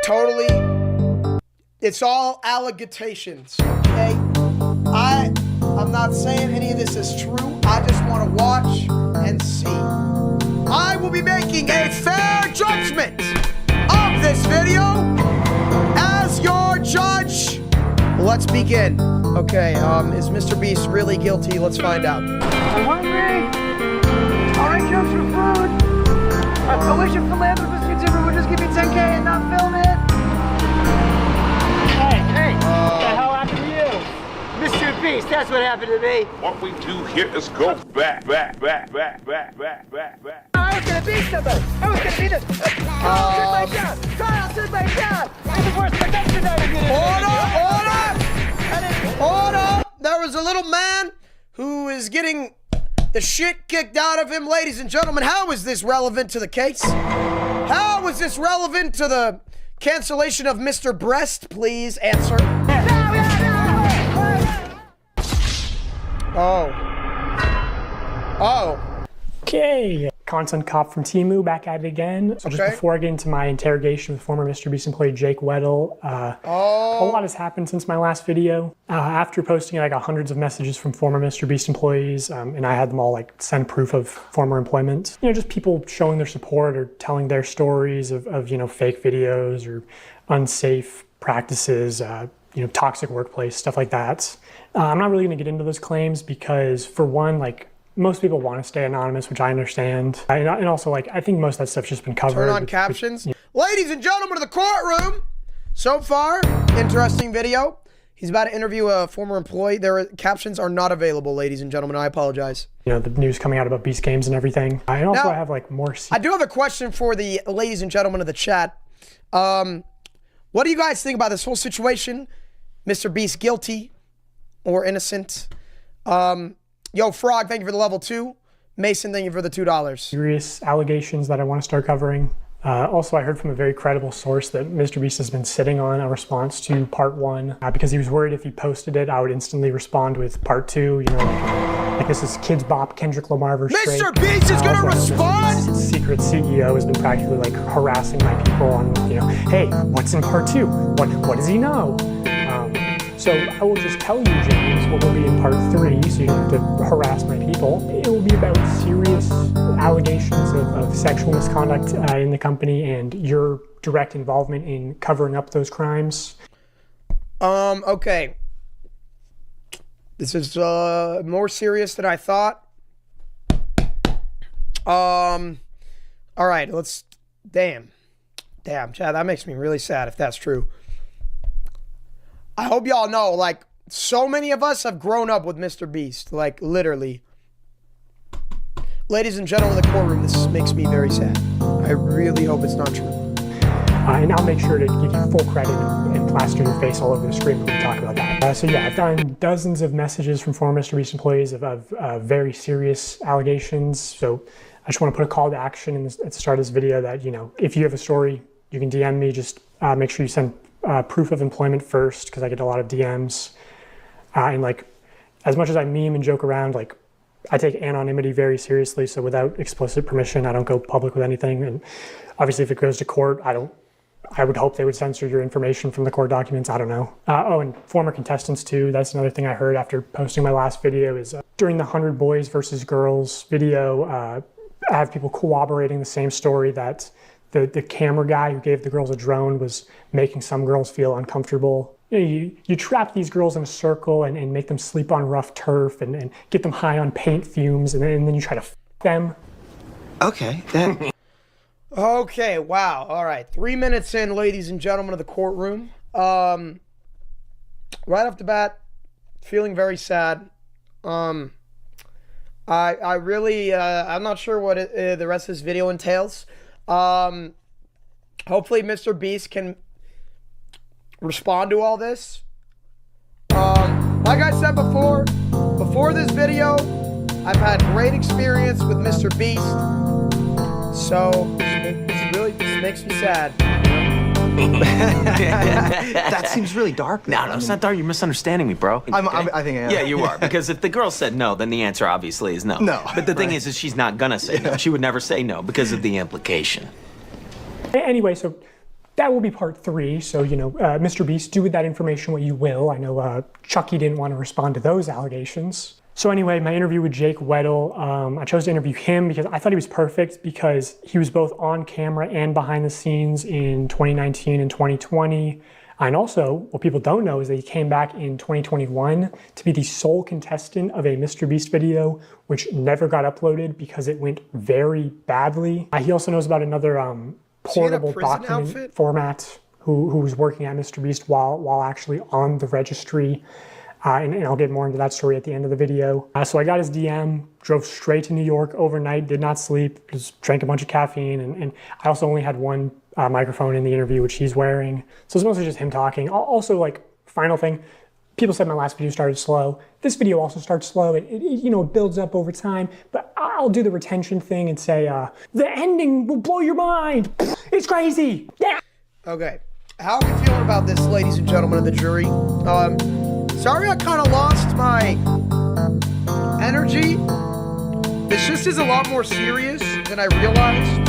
totally, it's all allegations, okay? I'm not saying any of this is true. I just want to watch and see. I will be making a fair judgment of this video as your judge. Let's begin. Okay, is Mr. Beast really guilty? Let's find out. I'm hungry. Orange jumps for food. I wish a philanthropist YouTuber would just give me 10K and not film it. Hey, what the hell happened to you? Mr. Beast, that's what happened to me. What we do here is go back. I was gonna be somebody. I was gonna be this. Kyle took my job. Kyle took my job. I'm the worst production I did. Hold up. There was a little man who is getting the shit kicked out of him. Ladies and gentlemen, how is this relevant to the case? How is this relevant to the cancellation of Mr. Breast? Please answer. Okay. Content cop from Temu back at it again. So just before I get into my interrogation with former Mr. Beast employee Jake Weddle, a lot has happened since my last video. After posting, I got hundreds of messages from former Mr. Beast employees, and I had them all like send proof of former employment. You know, just people showing their support or telling their stories of you know, fake videos or unsafe practices, you know, toxic workplace, stuff like that. I'm not really gonna get into those claims because, for one, like, most people want to stay anonymous, which I understand. And also, like, I think most of that stuff's just been covered. Turn on captions. Ladies and gentlemen of the courtroom, so far, interesting video. He's about to interview a former employee. Captions are not available, ladies and gentlemen. I apologize. You know, the news coming out about Beast Games and everything. And also, I have, like, more... I do have a question for the ladies and gentlemen of the chat. What do you guys think about this whole situation? Mr. Beast guilty or innocent? Yo, Frog, thank you for the level 2. Mason, thank you for the $2. Serious allegations that I want to start covering. Also, I heard from a very credible source that Mr. Beast has been sitting on a response to part 1 because he was worried if he posted it, I would instantly respond with part 2. You know, like this is Kids Bop, Kendrick Lamar versus Drake. Mr. Beast is gonna respond. His secret CEO has been practically like harassing my people on, you know, hey, what's in part 2? What does he know? So I will just tell you, James, what will be in part 3, so you don't have to harass my people. It will be about serious allegations of sexual misconduct in the company and your direct involvement in covering up those crimes. Okay. This is more serious than I thought. All right, let's, damn, Chad, that makes me really sad if that's true. I hope y'all know, like, so many of us have grown up with Mr. Beast, like, literally. Ladies and gentlemen of the courtroom, this makes me very sad. I really hope it's not true. And I'll make sure to give you full credit and plaster your face all over the screen when we talk about that. So yeah, I've gotten dozens of messages from former Mr. Beast employees of very serious allegations. So I just want to put a call to action at the start of this video that, you know, if you have a story, you can DM me. Just make sure you send proof of employment first, because I get a lot of DMs. And like, as much as I meme and joke around, like, I take anonymity very seriously. So without explicit permission, I don't go public with anything. And obviously, if it goes to court, I would hope they would censor your information from the court documents. I don't know. Oh, and former contestants too. That's another thing I heard after posting my last video is during the 100 Boys versus Girls video, I have people corroborating the same story that the camera guy who gave the girls a drone was making some girls feel uncomfortable. You know, you trap these girls in a circle and make them sleep on rough turf and get them high on paint fumes, and then you try to f them. Okay, that... Okay, wow. All right, 3 minutes in, ladies and gentlemen of the courtroom. Right off the bat, feeling very sad. I really, I'm not sure what the rest of this video entails. Hopefully Mr. Beast can respond to all this. Like I said before this video, I've had great experience with Mr. Beast. So this makes me sad. That seems really dark. No, it's not dark. You're misunderstanding me, bro. I think I am. Yeah, you are. Because if the girl said no, then the answer obviously is no. No. But the thing is she's not gonna say no. She would never say no because of the implication. Anyway, so that will be part 3. So, Mr. Beast, do with that information what you will. I know Chucky didn't want to respond to those allegations. So anyway, my interview with Jake Weddle, I chose to interview him because I thought he was perfect because he was both on camera and behind the scenes in 2019 and 2020. And also, what people don't know is that he came back in 2021 to be the sole contestant of a Mr. Beast video, which never got uploaded because it went very badly. He also knows about another portable document outfit format who was working at Mr. Beast while actually on the registry. And I'll get more into that story at the end of the video. So I got his DM, drove straight to New York overnight, did not sleep, just drank a bunch of caffeine. And I also only had one microphone in the interview, which he's wearing. So it's mostly just him talking. Also, like, final thing, people said my last video started slow. This video also starts slow. It builds up over time. But I'll do the retention thing and say, the ending will blow your mind. It's crazy. Yeah. Okay. How are we feeling about this, ladies and gentlemen of the jury? Sorry I kind of lost my energy. This just is a lot more serious than I realized.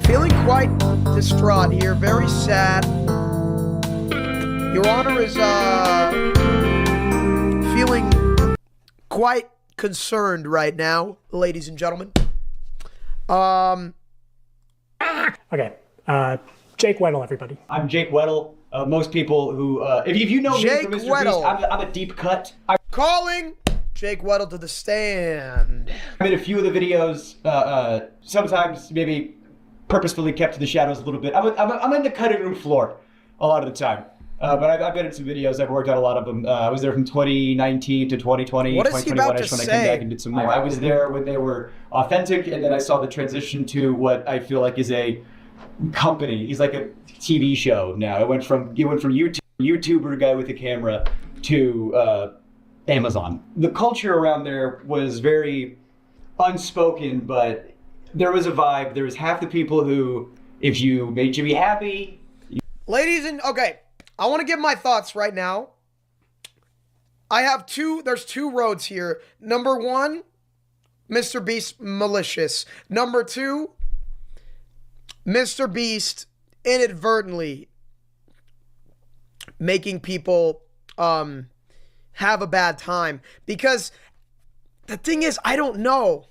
Feeling quite distraught here, very sad. Your Honor is feeling quite concerned right now, ladies and gentlemen. Okay, Jake Weddle, everybody. I'm Jake Weddle. Most people who, if you know me from Mr. Beast, I'm a deep cut. Calling Jake Weddle to the stand. I'm in a few of the videos, sometimes maybe purposefully kept to the shadows a little bit. I'm in the cutting room floor a lot of the time. But I've been in some videos. I've worked on a lot of them. I was there from 2019 to 2020, what is 2021. he about I to just when say? I came back and did some more. I was there when they were authentic, and then I saw the transition to what I feel like is a company. He's like a TV show now. It went from YouTuber guy with a camera to Amazon. The culture around there was very unspoken, but there was a vibe. There was half the people who, if you made Jimmy happy. Ladies and, okay, I want to give my thoughts right now. There's two roads here. Number one, Mr. Beast malicious. Number two, Mr. Beast inadvertently making people have a bad time. Because the thing is, I don't know.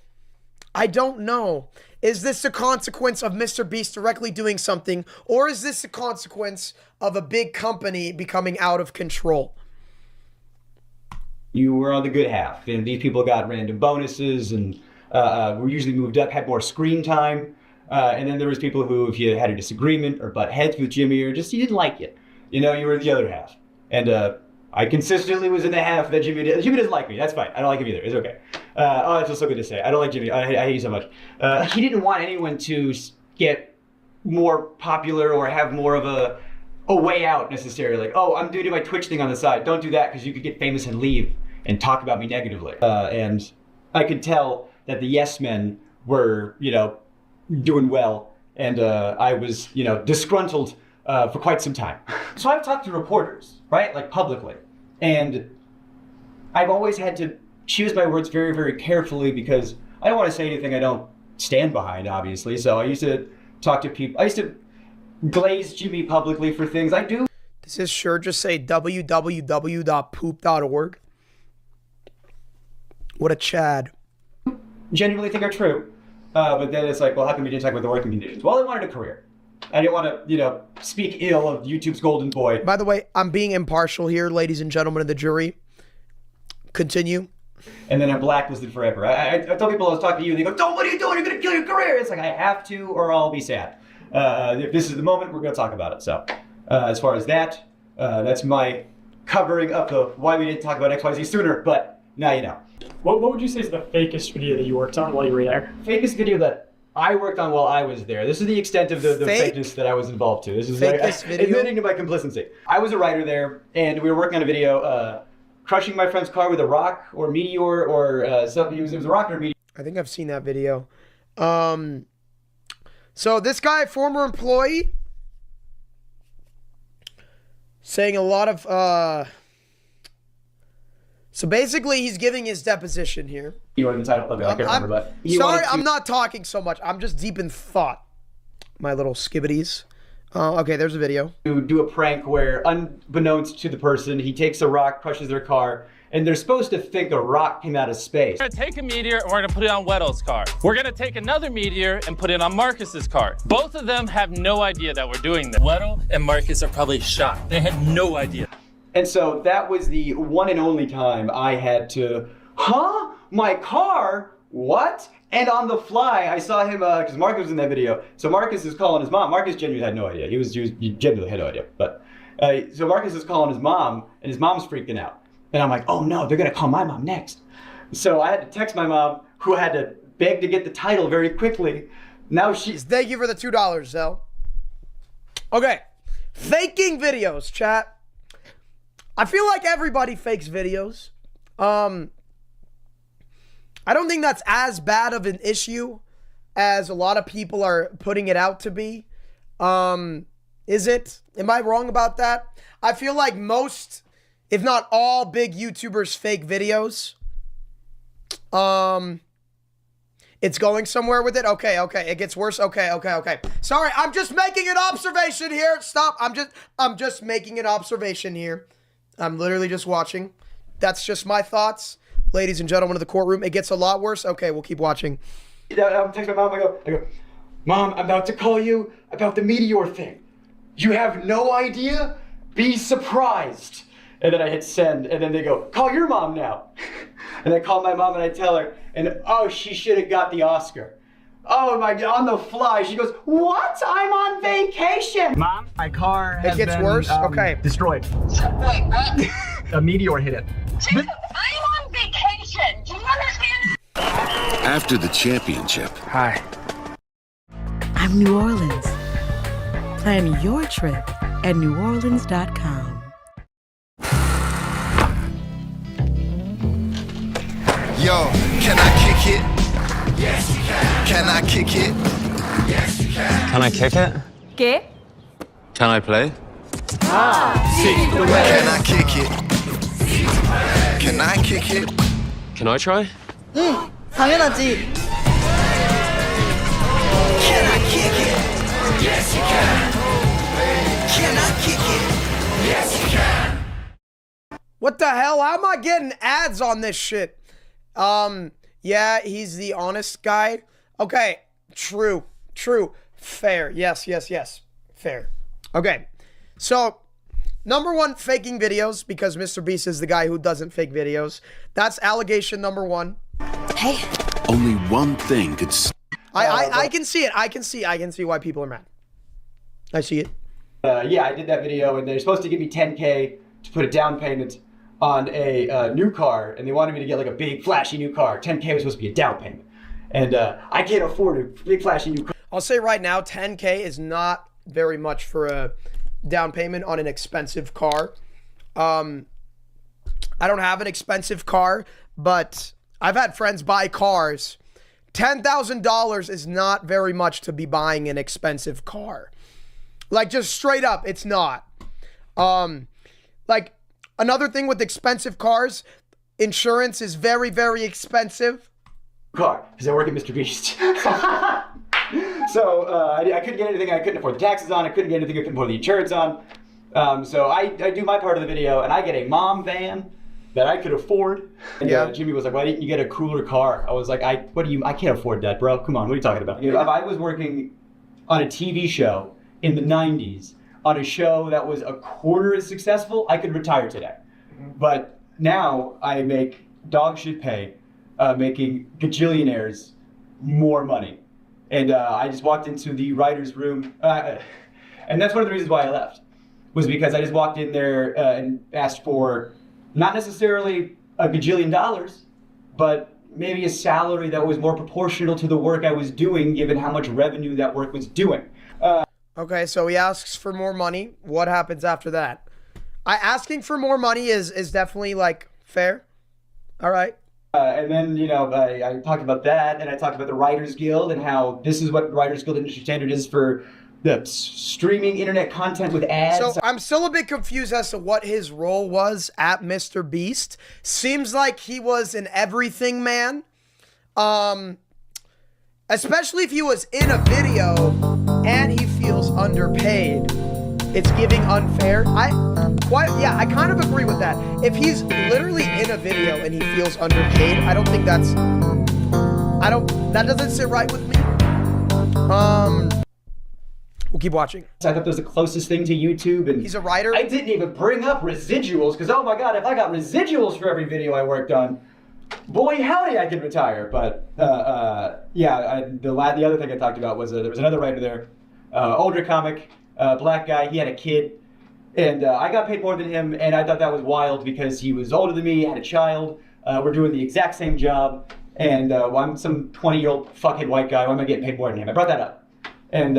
Is this a consequence of Mr. Beast directly doing something, or is this a consequence of a big company becoming out of control? You were on the good half, and these people got random bonuses and were usually moved up, had more screen time. And then there was people who, if you had a disagreement or butt heads with Jimmy, or just you didn't like it, you were the other half. And I consistently was in the half that Jimmy doesn't like me. That's fine. I don't like him either. It's okay. Oh, that feels so good to say. I don't like Jimmy. I hate you so much. He didn't want anyone to get more popular or have more of a way out necessarily. Like, oh, I'm doing my Twitch thing on the side. Don't do that because you could get famous and leave and talk about me negatively. And I could tell that the yes men were, doing well. And I was, disgruntled for quite some time. So I've talked to reporters, right? Like publicly. And I've always had to choose my words very, very carefully because I don't want to say anything I don't stand behind, obviously. So I used to talk to people. I used to glaze Jimmy publicly for things I do. Does this sure just say www.poop.org? What a Chad. Genuinely think are true. But then it's like, well, how come you didn't talk about the working conditions? Well, I wanted a career. I didn't want to, speak ill of YouTube's golden boy. By the way, I'm being impartial here, ladies and gentlemen of the jury. Continue. And then I'm blacklisted forever. I tell people I was talking to you, and they go, "Don't, what are you doing? You're going to kill your career." It's like, I have to, or I'll be sad. If this is the moment, we're going to talk about it. So, as far as that, that's my covering up of why we didn't talk about XYZ sooner, but now you know. What would you say is the fakest video that you worked on while you were there? Fakest video that I worked on while I was there. This is the extent of the fakeness that I was involved to. This is admitting to my complicity. I was a writer there, and we were working on a video, crushing my friend's car with a rock or meteor or something. It was a rock or a meteor. I think I've seen that video. So this guy, former employee, saying a lot of, so basically he's giving his deposition here. You know the title of it, I can't remember, but... Sorry, I'm not talking so much. I'm just deep in thought. my little skibbities. Okay, there's a video. To do a prank where, unbeknownst to the person, he takes a rock, crushes their car, and they're supposed to think a rock came out of space. We're gonna take a meteor and we're gonna put it on Weddle's car. We're gonna take another meteor and put it on Marcus's car. Both of them have no idea that we're doing this. Weddle and Marcus are probably shocked. They had no idea. And so that was the one and only time I had to, my car? What? And on the fly, I saw him, because Marcus was in that video. So Marcus is calling his mom. Marcus genuinely had no idea. He genuinely had no idea. But so Marcus is calling his mom, and his mom's freaking out. And I'm like, oh no, they're gonna call my mom next. So I had to text my mom, who had to beg to get the title very quickly. Now she's... Thank you for the $2, Zell. Okay, faking videos, chat. I feel like everybody fakes videos. I don't think that's as bad of an issue as a lot of people are putting it out to be. Is it? Am I wrong about that? I feel like most, if not all, big YouTubers fake videos. It's going somewhere with it? Okay. It gets worse? Okay. Sorry, I'm just making an observation here. Stop. I'm just making an observation here. I'm literally just watching. That's just my thoughts. Ladies and gentlemen of the courtroom, it gets a lot worse. Okay, we'll keep watching. I'm texting my mom, I go, Mom, I'm about to call you about the meteor thing. You have no idea? Be surprised. And then I hit send, and then they go, call your mom now. And I call my mom and I tell her, and oh, she should have got the Oscar. Oh my God, on the fly. She goes, what? I'm on vacation. Mom, my car has It gets worse? Okay. destroyed. Wait, what? A meteor hit it. Jacob, I'm on vacation. Do you understand? After the championship, Hi. I'm New Orleans. Plan your trip at neworleans.com. yo, can I kick it? Yes, you can. Can I kick it? Yes, you can. Can I kick it? ¿Qué? Can I play? Can I kick it? Can I kick it? Can I try? 당연하지. Can I kick it? Yes, you can. Can I kick it? Yes, you can. What the hell? How am I getting ads on this shit? Yeah, he's the honest guy. Okay, true. Fair. Yes. Fair. Okay, so number one, faking videos, because MrBeast is the guy who doesn't fake videos. That's allegation number one. Hey. Only one thing could. I can see it. I can see why people are mad. I see it. Yeah, I did that video, and they're supposed to give me $10K to put a down payment on a new car, and they wanted me to get like a big flashy new car. $10K was supposed to be a down payment, and I can't afford a big flashy new car. I'll say right now, $10K is not very much for a down payment on an expensive car. I don't have an expensive car, but I've had friends buy cars. $10,000 is not very much to be buying an expensive car. Like, just straight up, it's not. Like, another thing with expensive cars, insurance is very, very expensive. Car, because I work at MrBeast. So I couldn't get anything I couldn't afford the taxes on. I couldn't get anything I couldn't afford the insurance on. So I do my part of the video, and I get a mom van that I could afford. And Jimmy was like, why didn't you get a cooler car? I was like, I can't afford that, bro. Come on, what are you talking about? If I was working on a TV show in the 90s, on a show that was a quarter as successful, I could retire today. But now I make dog shit pay, making gajillionaires more money. And I just walked into the writer's room, and that's one of the reasons why I left, was because I just walked in there and asked for not necessarily a gajillion dollars, but maybe a salary that was more proportional to the work I was doing, given how much revenue that work was doing. Okay, so he asks for more money. What happens after that? Asking for more money is definitely, like, fair. All right. And then, I talked about that, and I talked about the Writers Guild and how this is what Writers Guild industry standard is for the streaming internet content with ads. So I'm still a bit confused as to what his role was at MrBeast. Seems like he was an everything man. Especially if he was in a video and he feels underpaid. It's giving unfair. I kind of agree with that. If he's literally in a video and he feels underpaid, I don't think that doesn't sit right with me. We'll keep watching. I thought that was the closest thing to YouTube, and he's a writer. I didn't even bring up residuals, because oh my god, if I got residuals for every video I worked on, boy howdy I could retire. But the other thing I talked about was there was another writer there, older comic, black guy. He had a kid, and I got paid more than him, and I thought that was wild because he was older than me, had a child. We're doing the exact same job, and I'm some 20-year-old fuckhead white guy. Why am I getting paid more than him? I brought that up, and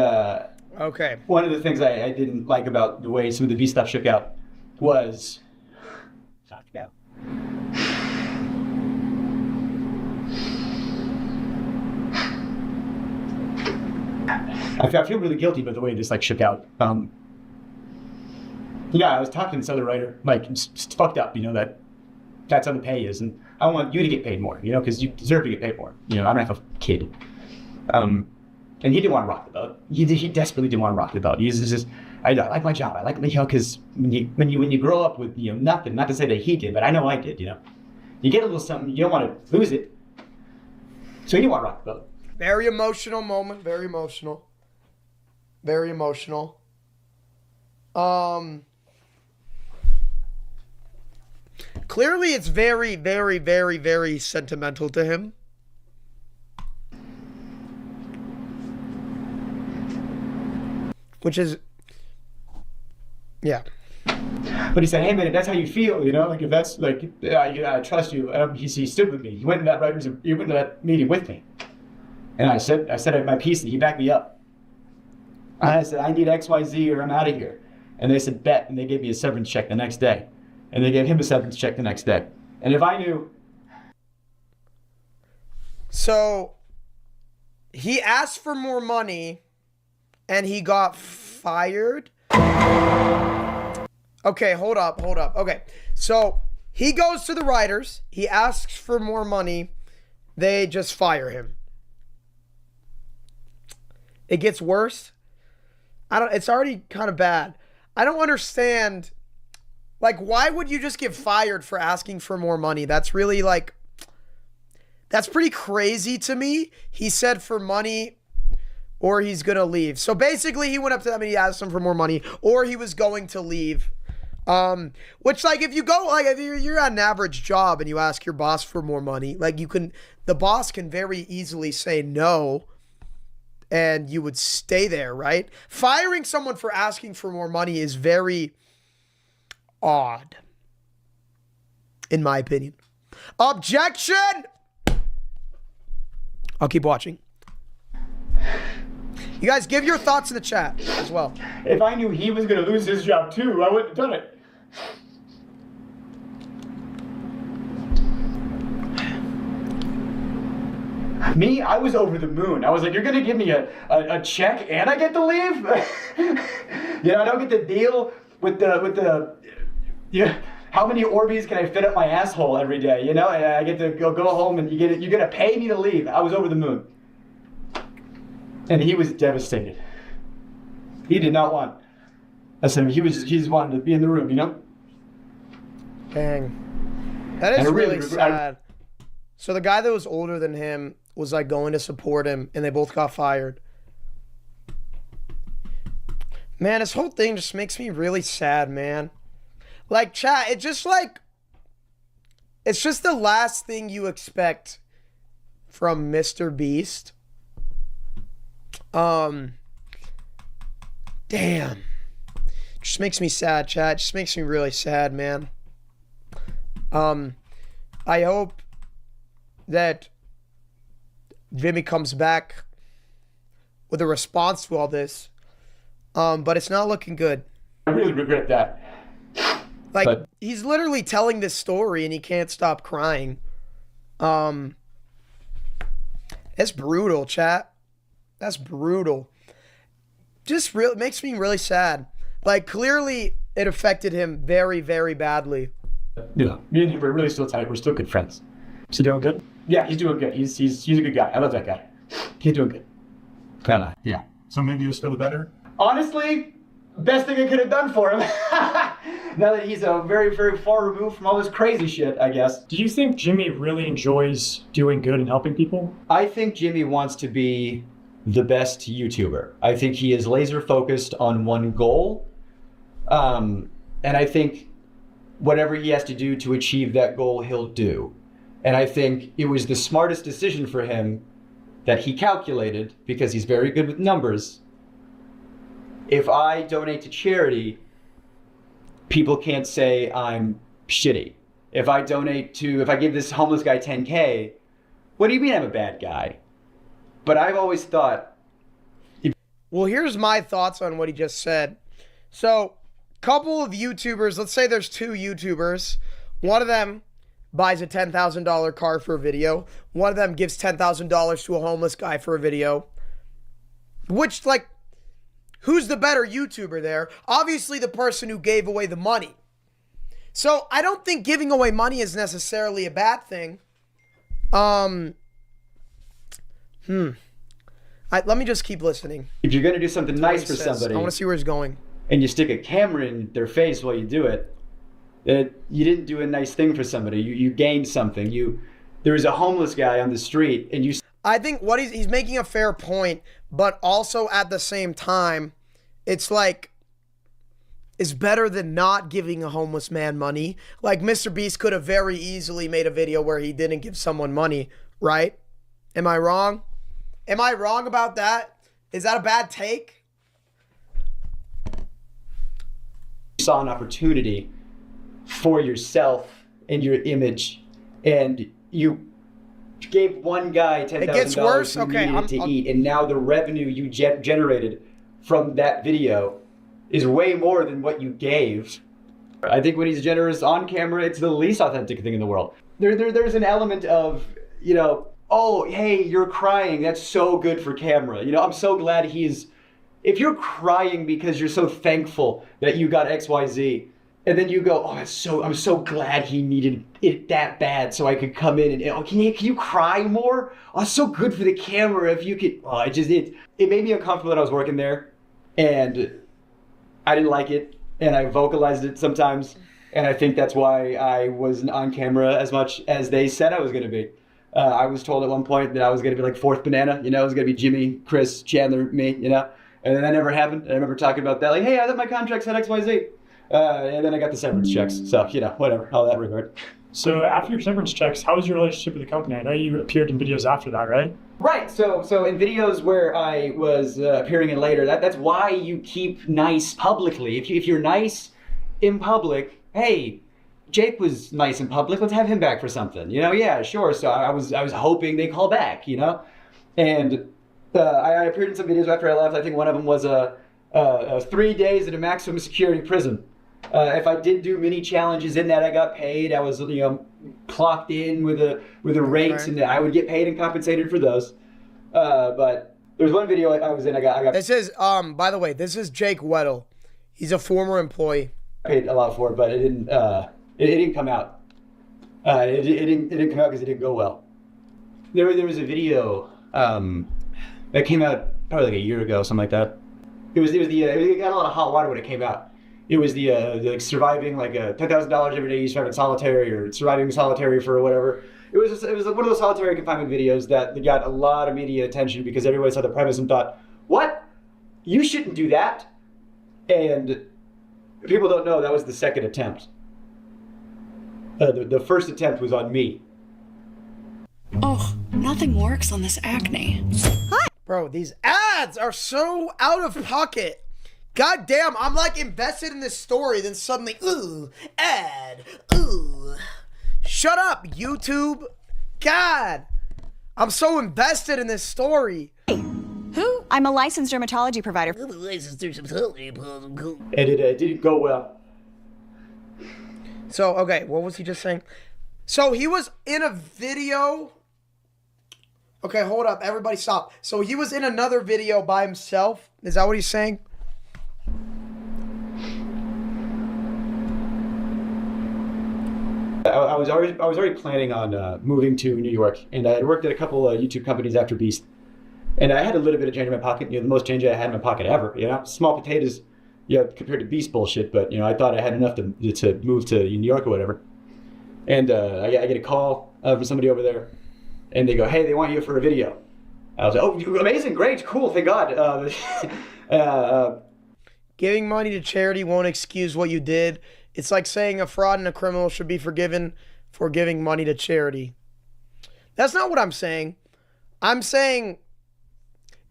okay. One of the things I didn't like about the way some of the Beast stuff shook out was I feel really guilty about the way this shook out. I was talking to this other writer, it's fucked up, that's how the pay is, and I want you to get paid more, because you deserve to get paid more. I don't have a kid. And he didn't want to rock the boat. He desperately didn't want to rock the boat. He's just, I like my job. I like, because when you grow up with, nothing, not to say that he did, but I know I did, you get a little something, you don't want to lose it. So he didn't want to rock the boat. Very emotional moment, very emotional. Very emotional. Clearly it's very, very, very, very sentimental to him. Which is, yeah. But he said, hey man, if that's how you feel, if that's I trust you. He stood with me. He went to that meeting with me. And I said my piece, and he backed me up. I said, I need XYZ or I'm out of here. And they said, bet. And they gave me a severance check the next day. And they gave him a severance check the next day. And if I knew. So he asked for more money and he got fired. Okay, hold up. Okay, so he goes to the writers. He asks for more money. They just fire him. It gets worse. It's already kind of bad. I don't understand. Why would you just get fired for asking for more money? That's really that's pretty crazy to me. He said for money or he's going to leave. So basically he went up to them and he asked them for more money or he was going to leave. Which if you go, if you're at an average job and you ask your boss for more money, the boss can very easily say no and you would stay there, right? Firing someone for asking for more money is very odd, in my opinion. Objection! I'll keep watching. You guys give your thoughts in the chat as well. If I knew he was going to lose his job too, I wouldn't have done it. Me, I was over the moon. I was like, you're going to give me a check and I get to leave? I don't get to deal with the how many Orbeez can I fit up my asshole every day? And I get to go home and you're going to pay me to leave. I was over the moon. And he was devastated. He did not want. I said he just wanted to be in the room, Dang. That is really sad. So the guy that was older than him was going to support him and they both got fired. Man, this whole thing just makes me really sad, man. Chat, it's just it's just the last thing you expect from Mr. Beast. Damn. Just makes me sad, chat. Just makes me really sad, man. I hope that Jimmy comes back with a response to all this. But it's not looking good. I really regret that. He's literally telling this story and he can't stop crying. It's brutal, chat. That's brutal. Just it makes me really sad. Clearly it affected him very, very badly. Yeah, me and him are really still tight. We're still good friends. Is he doing good? Yeah, he's doing good. He's a good guy. I love that guy. He's doing good. Kinda, yeah. Some videos still better? Honestly, best thing I could have done for him. Now that he's very, very far removed from all this crazy shit, I guess. Do you think Jimmy really enjoys doing good and helping people? I think Jimmy wants to be the best YouTuber. I think he is laser focused on one goal. And I think whatever he has to do to achieve that goal, he'll do. And I think it was the smartest decision for him that he calculated, because he's very good with numbers. If I donate to charity, people can't say I'm shitty. If I give this homeless guy 10K, what do you mean I'm a bad guy? But I've always thought... Well, here's my thoughts on what he just said. So, couple of YouTubers, let's say there's 2 YouTubers. One of them buys a $10,000 car for a video. One of them gives $10,000 to a homeless guy for a video. Which, like, who's the better YouTuber there? Obviously the person who gave away the money. So I don't think giving away money is necessarily a bad thing. Let me just keep listening. If you're gonna do something nice for somebody, I want to see where he's going. And you stick a camera in their face while you do it, you didn't do a nice thing for somebody. You gained something. There was a homeless guy on the street, and you... I think what he's making a fair point, but also at the same time, it's like, it's better than not giving a homeless man money. Like, MrBeast could have very easily made a video where he didn't give someone money, right? Am I wrong? Am I wrong about that? Is that a bad take? You saw an opportunity for yourself and your image, and you gave one guy $10,000 to eat, and now the revenue you generated from that video is way more than what you gave. I think when he's generous on camera, it's the least authentic thing in the world. There's an element of, you know, oh, hey, you're crying. That's so good for camera. You know, I'm so glad he's... If you're crying because you're so thankful that you got XYZ, and then you go, oh, I'm so glad he needed it that bad so I could come in and, oh, can you cry more? Oh, it's so good for the camera if you could... Oh, it made me uncomfortable that I was working there, and I didn't like it, and I vocalized it sometimes, and I think that's why I wasn't on camera as much as they said I was going to be. I was told at one point that I was going to be like fourth banana, you know, it was going to be Jimmy, Chris, Chandler, me, you know, and then that never happened. And I remember talking about that, like, hey, I thought my contract said XYZ. And then I got the severance checks, so, you know, whatever, all that regard. So after your severance checks, how was your relationship with the company? I know you appeared in videos after that, right? Right, so in videos where I was appearing in later, that's why you keep nice publicly. If you're nice in public, hey, Jake was nice in public, let's have him back for something. You know, yeah, sure. So I was hoping they call back, you know? And I appeared in some videos after I left. I think one of them was 3 days in a maximum security prison. If I did do mini challenges in that, I got paid. I was, you know, clocked in with a rate, right, and I would get paid and compensated for those. But there's one video I was in. I got. This is by the way, this is Jake Weddle. He's a former employee. I paid a lot for it, but it didn't. It didn't come out. It didn't come out because it didn't go well. There was a video that came out probably like a year ago, something like that. It got a lot of hot water when it came out. It was the like surviving like $10,000 every day you survive in solitary, or surviving solitary for whatever. It was one of those solitary confinement videos that got a lot of media attention because everybody saw the premise and thought, what? You shouldn't do that. And people don't know that was the second attempt. The first attempt was on me. Oh, nothing works on this acne. Hi. Bro, these ads are so out of pocket. God damn, I'm like invested in this story, then suddenly, ooh, ad, ooh. Shut up, YouTube. God, I'm so invested in this story. Hey, who? I'm a licensed dermatology provider. And it didn't go well. So, okay, what was he just saying? So he was in a video. Okay, hold up, everybody stop. So he was in another video by himself. Is that what he's saying? I was already planning on moving to New York, and I had worked at a couple of YouTube companies after Beast. And I had a little bit of change in my pocket, the most change I had in my pocket ever, Small potatoes, compared to beast bullshit, but, I thought I had enough to move to New York or whatever. And I get a call from somebody over there, and they go, hey, they want you for a video. I was like, oh, amazing, great, cool, thank God. Giving money to charity won't excuse what you did. It's like saying a fraud and a criminal should be forgiven for giving money to charity. That's not what I'm saying. I'm saying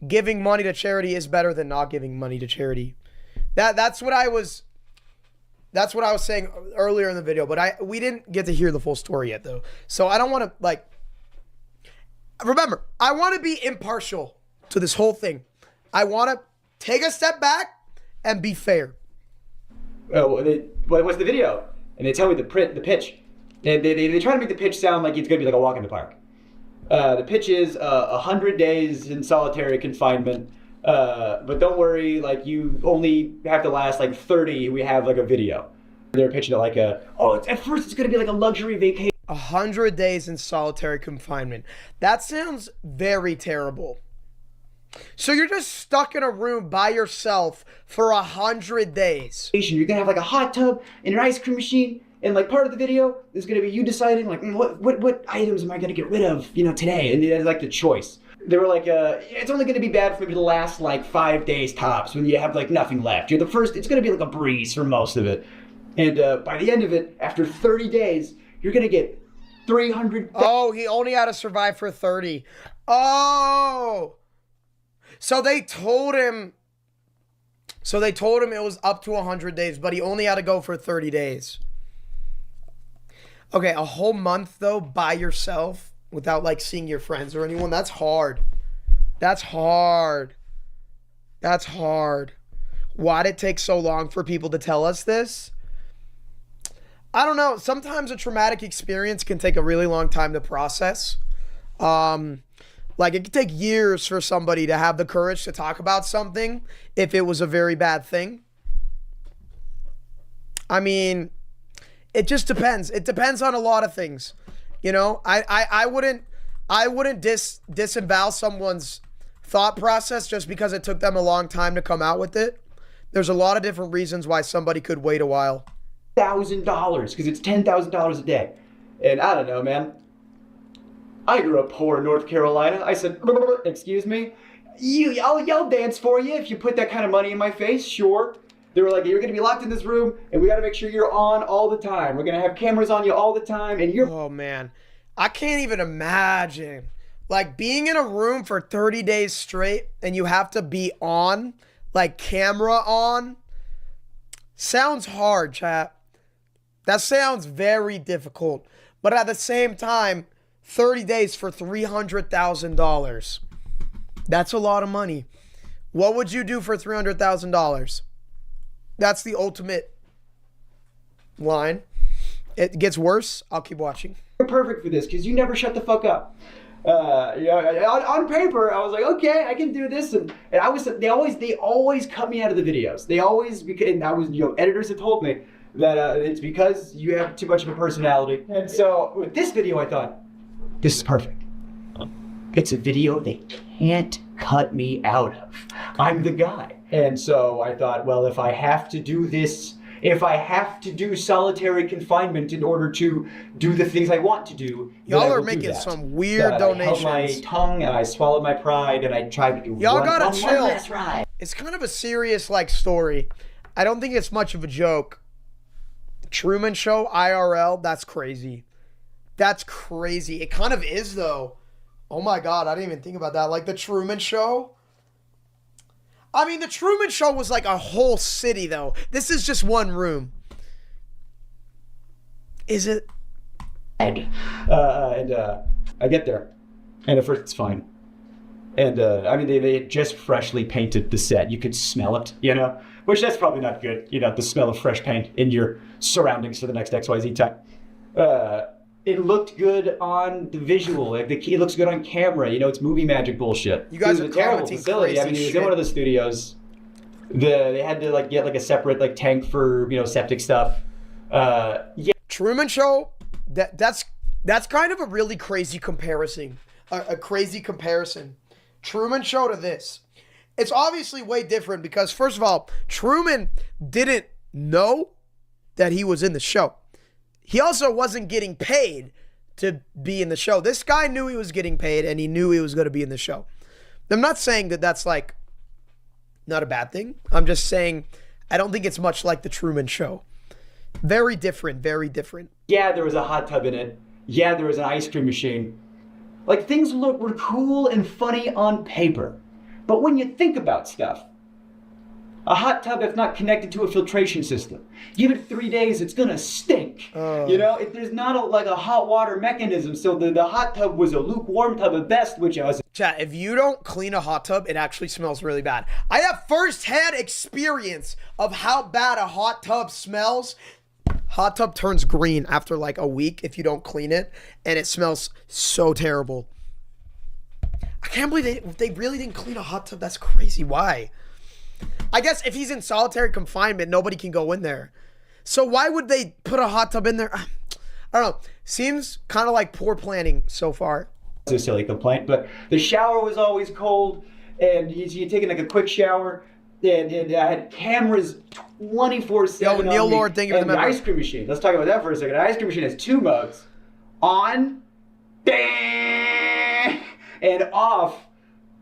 giving money to charity is better than not giving money to charity. That's what I was saying earlier in the video, but we didn't get to hear the full story yet though. So I don't want to remember, I want to be impartial to this whole thing. I want to take a step back and be fair. What's the video? And they tell me the pitch. And they try to make the pitch sound like it's going to be like a walk in the park. The pitch is 100 days in solitary confinement. But don't worry, you only have to last 30. We have a video. They're pitching it at first it's going to be a luxury vacation. 100 days in solitary confinement. That sounds very terrible. So you're just stuck in a room by yourself for 100 days. You're going to have a hot tub and an ice cream machine. And part of the video is going to be you deciding what items am I going to get rid of, today? And it's the choice. They were it's only going to be bad for me to last 5 days tops when you have nothing left. You're the first, it's going to be a breeze for most of it. And by the end of it, after 30 days, you're going to get 300. Oh, he only had to survive for 30. Oh, so they told him it was up to 100 days, but he only had to go for 30 days. Okay, a whole month though by yourself without seeing your friends or anyone, that's hard. That's hard. That's hard. Why'd it take so long for people to tell us this? I don't know. Sometimes a traumatic experience can take a really long time to process. It could take years for somebody to have the courage to talk about something if it was a very bad thing. I mean, it just depends. It depends on a lot of things. I wouldn't disavow someone's thought process just because it took them a long time to come out with it. There's a lot of different reasons why somebody could wait a while. $1,000 because it's $10,000 a day. And I don't know, man. I grew up poor in North Carolina. I said, excuse me? I'll dance for you if you put that kind of money in my face, sure. They were like, you're going to be locked in this room, and we got to make sure you're on all the time. We're going to have cameras on you all the time, and you're... Oh, man. I can't even imagine. Being in a room for 30 days straight, and you have to be on, camera on. Sounds hard, chat. That sounds very difficult. But at the same time, 30 days for $300,000. That's a lot of money. What would you do for $300,000? That's the ultimate line. It gets worse. I'll keep watching. You're perfect for this because you never shut the fuck up. On paper, I was like, okay, I can do this, and they always cut me out of the videos. They always, and I was, editors have told me that it's because you have too much of a personality. And so with this video, I thought, this is perfect. It's a video they can't cut me out of. I'm the guy. And so I thought, well, if I have to do this, if I have to do solitary confinement in order to do the things I want to do, y'all are making some weird donations. I held my tongue and I swallowed my pride and I tried to do y'all gotta chill. One last ride. It's kind of a serious story. I don't think it's much of a joke. Truman Show IRL, that's crazy. That's crazy. It kind of is though. Oh my God, I didn't even think about that. The Truman Show. I mean, the Truman Show was a whole city though. This is just one room. Is it? And I get there, and at first it's fine. And they had just freshly painted the set. You could smell it, which that's probably not good. The smell of fresh paint in your surroundings for the next XYZ time. It looked good on the visual. It looks good on camera. It's movie magic bullshit. You guys are a terrible commenting facility. crazy It was shit. in one of the studios. They had to get a separate tank for septic stuff. Truman Show. That's kind of a really crazy comparison. A crazy comparison. Truman Show to this. It's obviously way different because, first of all, Truman didn't know that he was in the show. He also wasn't getting paid to be in the show. This guy knew he was getting paid and he knew he was going to be in the show. I'm not saying that that's like not a bad thing. I'm just saying I don't think it's much like the Truman Show. Very different, very different. Yeah, there was a hot tub in it. Yeah, there was an ice cream machine. Like, things were cool and funny on paper. But when you think about stuff, a hot tub that's not connected to a filtration system, give it 3 days, it's gonna stink. You know, if there's not a hot water mechanism, so the hot tub was a lukewarm tub at best, which I was. Chat, if you don't clean a hot tub, it actually smells really bad. I have first-hand experience of how bad a hot tub smells. Hot tub turns green after like a week if you don't clean it, and it smells so terrible. I can't believe they really didn't clean a hot tub. That's crazy. Why? I guess if he's in solitary confinement, nobody can go in there. So why would they put a hot tub in there? I don't know. Seems kind of like poor planning so far. It's a silly complaint, but the shower was always cold, and you're taking like a quick shower, and I had cameras 24/7. Yo, Neil Lord, thank you for the member. member. Ice cream machine. Let's talk about that for a second. The ice cream machine has 2 modes: on, and off,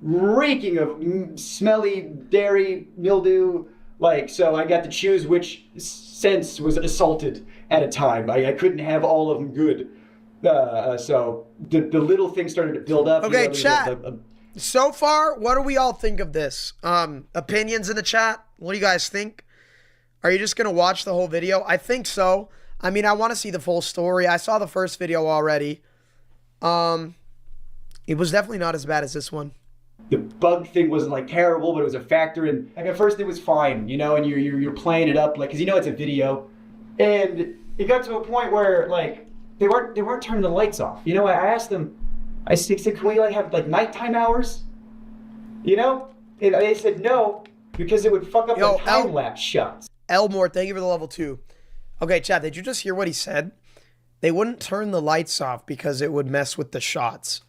reeking of smelly dairy mildew. Like, so I got to choose which sense was assaulted at a time. I couldn't have all of them good. So the little things started to build up. Okay, you know, chat. So far, what do we all think of this? Opinions in the chat. What do you guys think? Are you just going to watch the whole video? I think so. I mean, I want to see the full story. I saw the first video already. It was definitely not as bad as this one. The bug thing wasn't like terrible, but it was a factor. And like at first it was fine, you know, and you're playing it up like, cause you know it's a video, and it got to a point where like they weren't turning the lights off. You know, I asked them, I said, can we like have like nighttime hours? You know, and they said no because it would fuck up the time lapse shots. Elmore, thank you for the level 2. Okay, chat, did you just hear what he said? They wouldn't turn the lights off because it would mess with the shots.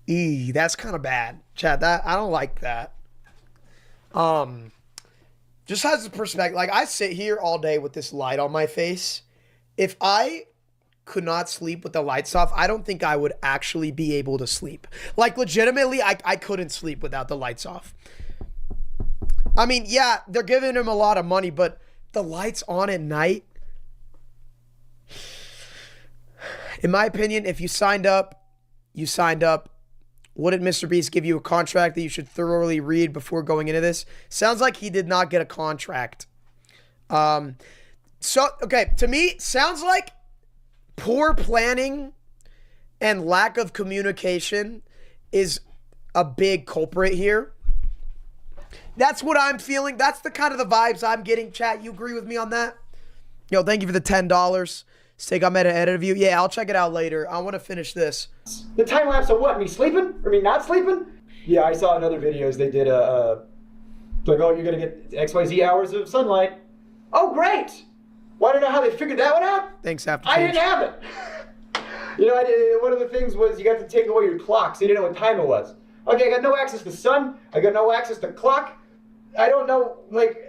That's kind of bad. Chat, I don't like that. Just as a perspective, like I sit here all day with this light on my face. If I could not sleep with the lights off, I don't think I would actually be able to sleep. Like legitimately, I couldn't sleep without the lights off. I mean, yeah, they're giving him a lot of money, but the lights on at night, in my opinion, if you signed up, you signed up. Wouldn't MrBeast give you a contract that you should thoroughly read before going into this? Sounds like he did not get a contract. So, okay, to me, sounds like poor planning and lack of communication is a big culprit here. That's what I'm feeling. That's the kind of the vibes I'm getting. Chat, you agree with me on that? Yo, thank you for the $10. Steak, I'm at an edit of you. Yeah, I'll check it out later. I want to finish this. The time lapse of what? Me sleeping? Or me not sleeping? Yeah, I saw in other videos they did like, oh, you're gonna get XYZ hours of sunlight. Oh, great! Want to know how they figured that one out? Thanks, after I didn't have it. You know, one of the things was you got to take away your clock, so you didn't know what time it was. Okay, I got no access to sun. I got no access to clock. I don't know, like.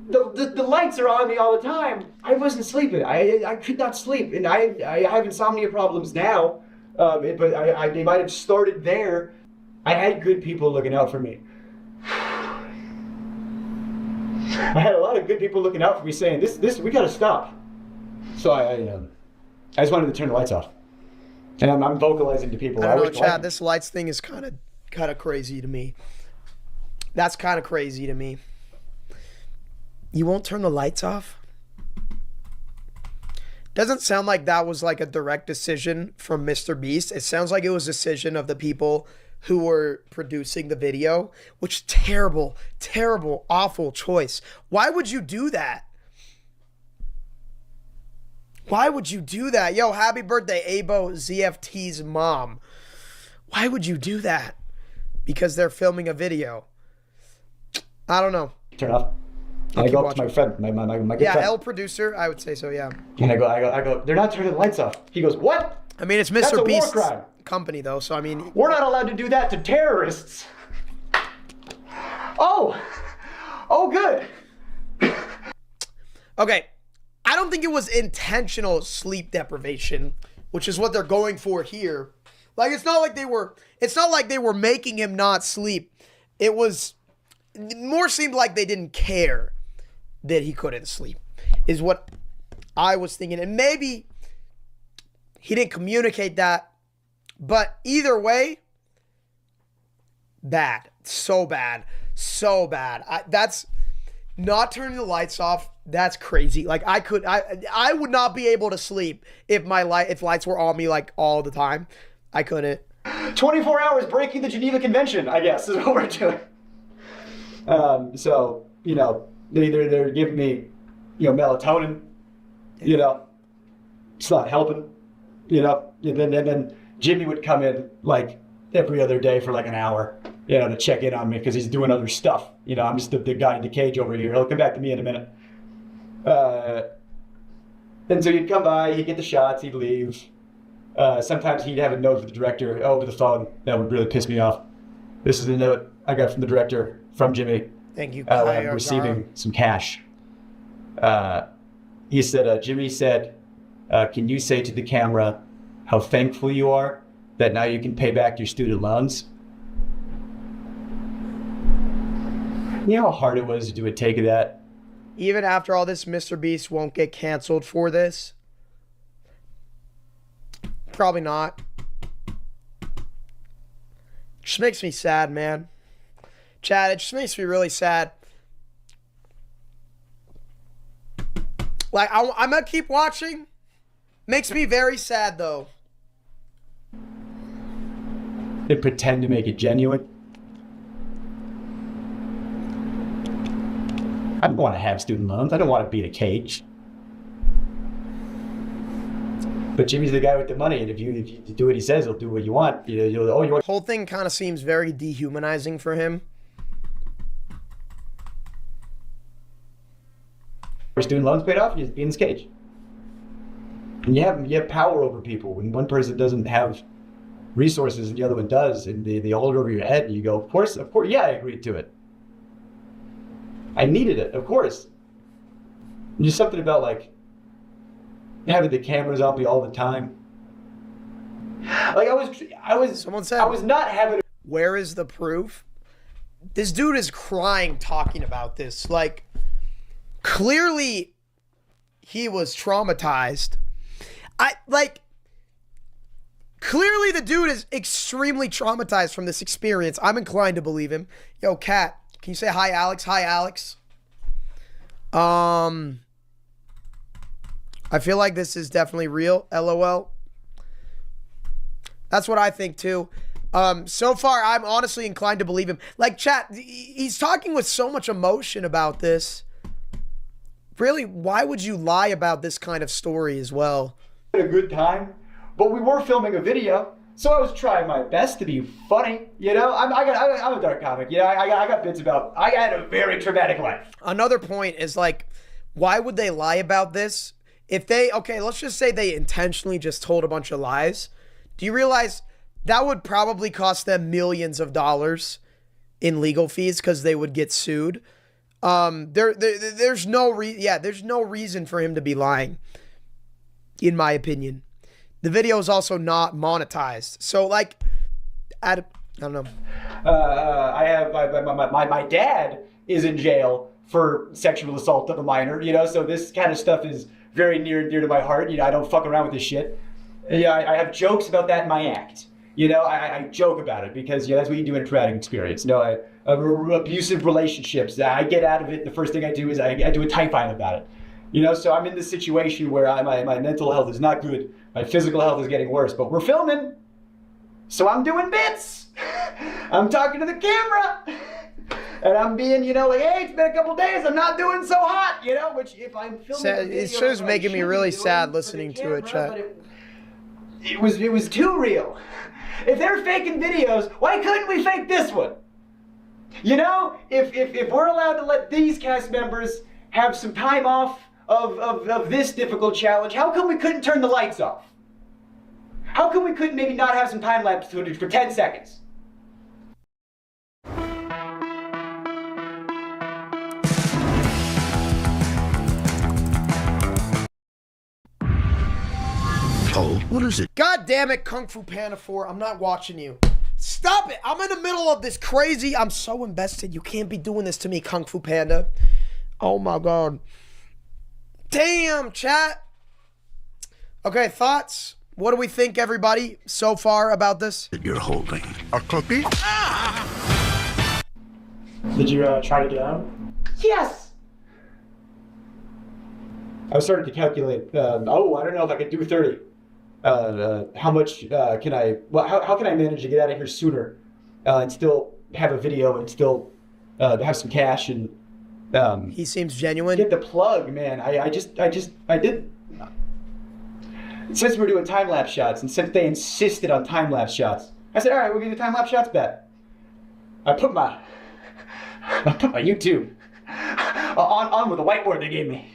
The lights are on me all the time. I wasn't sleeping. I could not sleep, and I have insomnia problems now. But they might have started there. I had good people looking out for me. I had a lot of good people looking out for me, saying this we gotta stop. So I just wanted to turn the lights off, and I'm vocalizing to people. I don't know, Chad. This lights thing is kind of crazy to me. That's kind of crazy to me. You won't turn the lights off? Doesn't sound like that was like a direct decision from MrBeast. It sounds like it was a decision of the people who were producing the video, which terrible, terrible, awful choice. Why would you do that? Why would you do that? Yo, happy birthday, Abo ZFT's mom. Why would you do that? Because they're filming a video. I don't know. Turn off. I go up to my friend, my good friend. L producer, I would say so, yeah. And I go, they're not turning the lights off. He goes, what? I mean, it's That's a Mr. war Beast's crime. company, though, so I mean... We're not allowed to do that to terrorists. Oh, good. Okay, I don't think it was intentional sleep deprivation, which is what they're going for here. Like, it's not like they were making him not sleep. It more seemed like they didn't care that he couldn't sleep, is what I was thinking. And maybe he didn't communicate that, but either way, bad. So bad. That's not turning the lights off. That's crazy. Like, I would not be able to sleep if lights were on me like all the time. I couldn't. 24 hours breaking the Geneva Convention, I guess, is what we're doing. So, they're giving me, melatonin, it's not helping, and then Jimmy would come in like every other day for like an hour, to check in on me because he's doing other stuff. I'm just the guy in the cage over here. He'll come back to me in a minute. And so he'd come by, he'd get the shots, he'd leave. Sometimes he'd have a note for the director over the phone. That would really piss me off. This is a note I got from the director, from Jimmy. Thank you. I'm receiving some cash. He said, Jimmy said, can you say to the camera how thankful you are that now you can pay back your student loans? You know how hard it was to do a take of that? Even after all this, Mr. Beast won't get canceled for this. Probably not. Just makes me sad, man. Chad, it just makes me really sad. Like, I'm gonna keep watching. Makes me very sad, though. They pretend to make it genuine. I don't want to have student loans. I don't want to be in a cage. But Jimmy's the guy with the money, and if you do what he says, he'll do what you want. The whole thing kind of seems very dehumanizing for him. Student loans paid off, you just be in this cage. And you have power over people. When one person doesn't have resources and the other one does, and they hold it over your head, and you go, of course, yeah, I agreed to it. I needed it, of course. And just something about like having the cameras on me all the time. Like Someone said, I was not having. Where is the proof? This dude is crying talking about this. Like, clearly he was traumatized. Clearly the dude is extremely traumatized from this experience. I'm inclined to believe him. Yo, Kat, can you say hi, Alex? Hi, Alex. I feel like this is definitely real. LOL. That's what I think too. So far, I'm honestly inclined to believe him. Like, chat, he's talking with so much emotion about this. Really, why would you lie about this kind of story as well? A good time, but we were filming a video, so I was trying my best to be funny. I'm a dark comic. I got bits about. I had a very traumatic life. Another point is like, why would they lie about this? If they, okay, let's just say they intentionally just told a bunch of lies. Do you realize that would probably cost them millions of dollars in legal fees because they would get sued? There's no reason for him to be lying, in my opinion. The video is also not monetized, so like, I don't know. I have my dad is in jail for sexual assault of a minor. So this kind of stuff is very near and dear to my heart. I don't fuck around with this shit. I have jokes about that in my act. I joke about it because that's what you do in a traumatic experience. Abusive relationships. I get out of it. The first thing I do is I do a type file about it. So I'm in this situation where my mental health is not good. My physical health is getting worse. But we're filming, so I'm doing bits. I'm talking to the camera, and I'm being, like, hey, it's been a couple days. I'm not doing so hot, Which if I'm filming, it's just making me really sad listening to it, chat. It was too real. If they're faking videos, why couldn't we fake this one? If we're allowed to let these cast members have some time off of this difficult challenge, how come we couldn't turn the lights off? How come we couldn't maybe not have some time-lapse footage for 10 seconds? Oh, what is it? God damn it, Kung Fu Panda 4. I'm not watching you. Stop it. I'm in the middle of this crazy. I'm so invested. You can't be doing this to me, Kung Fu Panda. Oh my God. Damn, chat. Okay, thoughts? What do we think, everybody, so far about this? You're holding a cookie? Did you try to get out? Yes! I was starting to calculate, I don't know if I could do 30. How much can I, well, how can I manage to get out of here sooner and still have a video and still have some cash and he seems genuine. Get the plug, man. I did. Since we're doing time-lapse shots and since they insisted on time-lapse shots, I said, all right, we'll give you time-lapse shots back. I put my YouTube on with the whiteboard they gave me.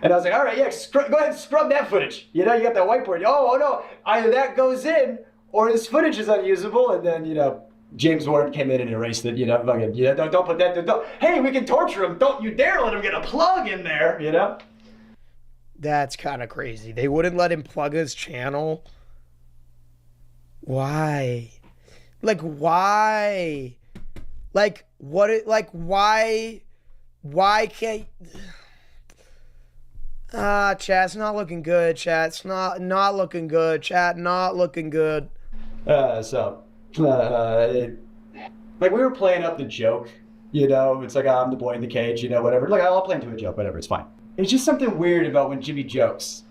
And I was like, all right, yeah, go ahead and scrub that footage. You know, you got that whiteboard. Oh no, either that goes in or this footage is unusable. And then, you know, James Warren came in and erased it. You know, fucking, you know, don't put that. Don't. Hey, we can torture him. Don't you dare let him get a plug in there. You know. That's kind of crazy. They wouldn't let him plug his channel. Why? Like why? Like what? Like why? Why can't? Chat's not looking good. Chat's not looking good. Chat not looking good. Like we were playing up the joke, you know. It's like I'm the boy in the cage, you know, whatever. Like I'll play into a joke, whatever. It's fine. It's just something weird about when Jimmy jokes.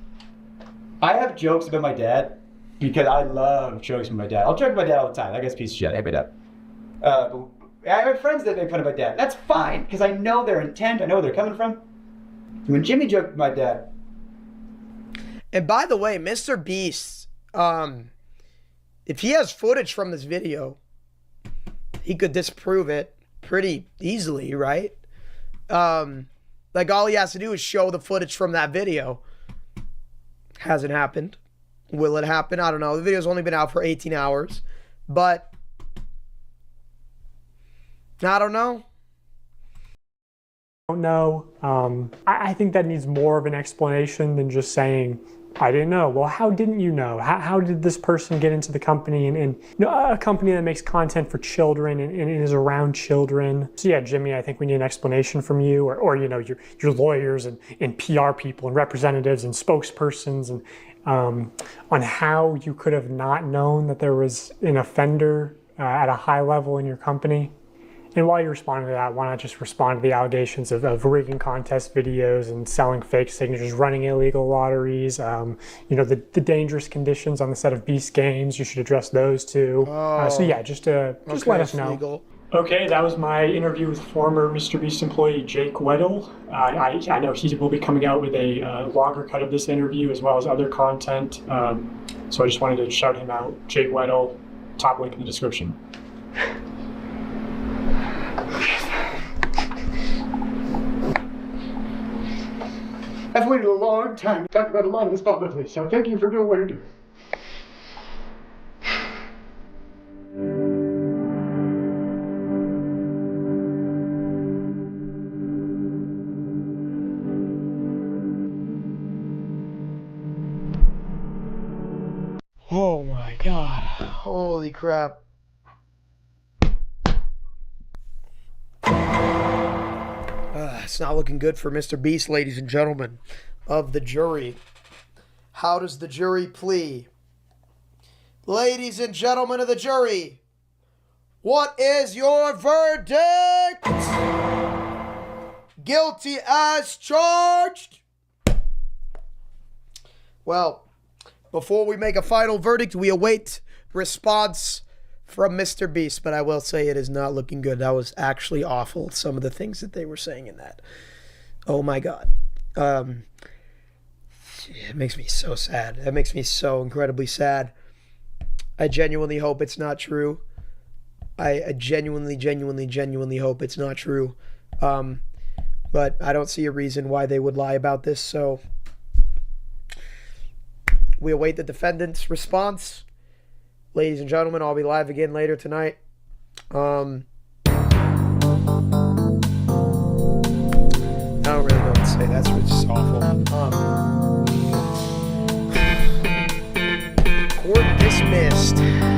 I have jokes about my dad because I love jokes with my dad. I'll joke with my dad all the time. That guy's a piece of shit. I hate my dad. But I have friends that make fun of my dad. That's fine because I know their intent. I know where they're coming from. When Jimmy joked with my dad. And by the way, Mr. Beast, if he has footage from this video, he could disprove it pretty easily, right? Like all he has to do is show the footage from that video. Hasn't happened. Will it happen? I don't know. The video's only been out for 18 hours, but I don't know. Don't know. I think that needs more of an explanation than just saying, I didn't know. Well, how didn't you know? How did this person get into the company and you know, a company that makes content for children and is around children? So yeah, Jimmy, I think we need an explanation from you or you know, your lawyers and PR people and representatives and spokespersons and on how you could have not known that there was an offender at a high level in your company. And while you're responding to that, why not just respond to the allegations of rigging contest videos and selling fake signatures, running illegal lotteries, you know, the dangerous conditions on the set of Beast games, you should address those too. So yeah, just let us know. Legal. Okay, that was my interview with former Mr. Beast employee Jake Weddle. I know he will be coming out with a longer cut of this interview as well as other content. So I just wanted to shout him out. Jake Weddle, top link in the description. I've waited a long time to talk about a lot of this publicly, so thank you for doing what you're doing. Oh my God. Holy crap. It's not looking good for Mr. Beast, ladies and gentlemen of the jury. How does the jury plea? Ladies and gentlemen of the jury, what is your verdict? Guilty as charged? Well, before we make a final verdict, we await response from Mr. Beast, but I will say it is not looking good. That was actually awful, some of the things that they were saying in that. Oh my God. It makes me so sad. That makes me so incredibly sad. I genuinely hope it's not true. I genuinely hope it's not true. But I don't see a reason why they would lie about this, so We await the defendant's response. Ladies and gentlemen, I'll be live again later tonight. I don't really know what to say. That's just awful. Court dismissed.